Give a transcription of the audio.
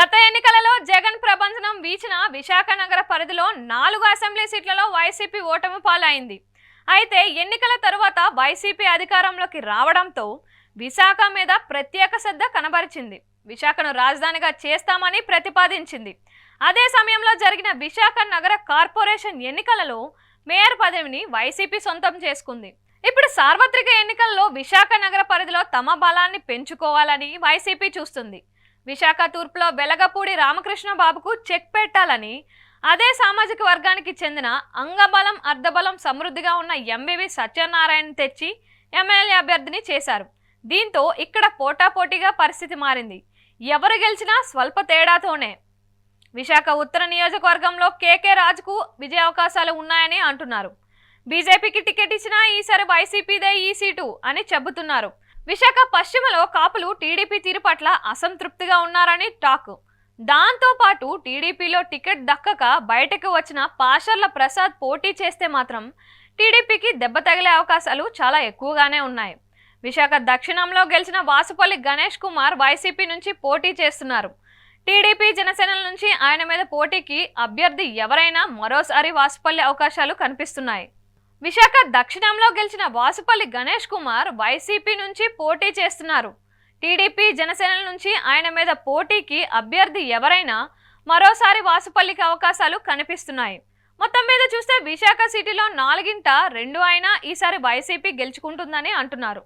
గత ఎన్నికలలో జగన్ ప్రభంజనం వీచిన విశాఖ నగర పరిధిలో 4 అసెంబ్లీ సీట్లలో వైసీపీ ఓటమి పాలైంది. అయితే ఎన్నికల తరువాత వైసీపీ అధికారంలోకి రావడంతో విశాఖ మీద ప్రత్యేక శ్రద్ధ కనబరిచింది. విశాఖను రాజధానిగా చేస్తామని ప్రతిపాదించింది. అదే సమయంలో జరిగిన విశాఖ నగర కార్పొరేషన్ ఎన్నికలలో మేయర్ పదవిని వైసీపీ సొంతం చేసుకుంది. ఇప్పుడు సార్వత్రిక ఎన్నికల్లో విశాఖ నగర పరిధిలో తమ బలాన్ని పెంచుకోవాలని వైసీపీ చూస్తుంది. విశాఖ తూర్పులో వెలగపూడి రామకృష్ణ బాబుకు చెక్ పెట్టాలని, అదే సామాజిక వర్గానికి చెందిన అంగబలం అర్ధబలం సమృద్ధిగా ఉన్న ఎంవివి సత్యనారాయణ తెచ్చి ఎమ్మెల్యే అభ్యర్థిని చేశారు. దీంతో ఇక్కడ పోటాపోటీగా పరిస్థితి మారింది. ఎవరు గెలిచినా స్వల్ప తేడాతోనే. విశాఖ ఉత్తర నియోజకవర్గంలో కేకే రాజుకు విజయ అవకాశాలు ఉన్నాయని అంటున్నారు. బీజేపీకి టికెట్ ఇచ్చినా ఈసారి వైసీపీదే ఈ సీటు అని చెబుతున్నారు. విశాఖ పశ్చిమలో కాపులు టీడీపీ తీరు పట్ల అసంతృప్తిగా ఉన్నారని టాక్. దాంతో పాటు టీడీపీలో టికెట్ దక్కక బయటకు వచ్చిన పాషర్ల ప్రసాద్ పోటీ చేస్తే మాత్రం టీడీపీకి దెబ్బ తగిలే అవకాశాలు చాలా ఎక్కువగానే ఉన్నాయి. విశాఖ దక్షిణంలో గెలిచిన వాసుపల్లి గణేష్ కుమార్ వైసీపీ నుంచి పోటీ చేస్తున్నారు. టీడీపీ జనసేనల నుంచి ఆయన మీద పోటీకి అభ్యర్థి ఎవరైనా మరోసారి వాసుపల్లి అవకాశాలు కనిపిస్తున్నాయి. విశాఖ దక్షిణంలో గెలిచిన వాసుపల్లి గణేష్ కుమార్ వైసీపీ నుంచి పోటీ చేస్తున్నారు. టీడీపీ జనసేనల నుంచి ఆయన మీద పోటీకి అభ్యర్థి ఎవరైనా మరోసారి వాసుపల్లికి అవకాశాలు కనిపిస్తున్నాయి. మొత్తం మీద చూస్తే విశాఖ సిటీలో 4గింట 2 అయినా ఈసారి వైసీపీ గెలుచుకుంటుందని అంటున్నారు.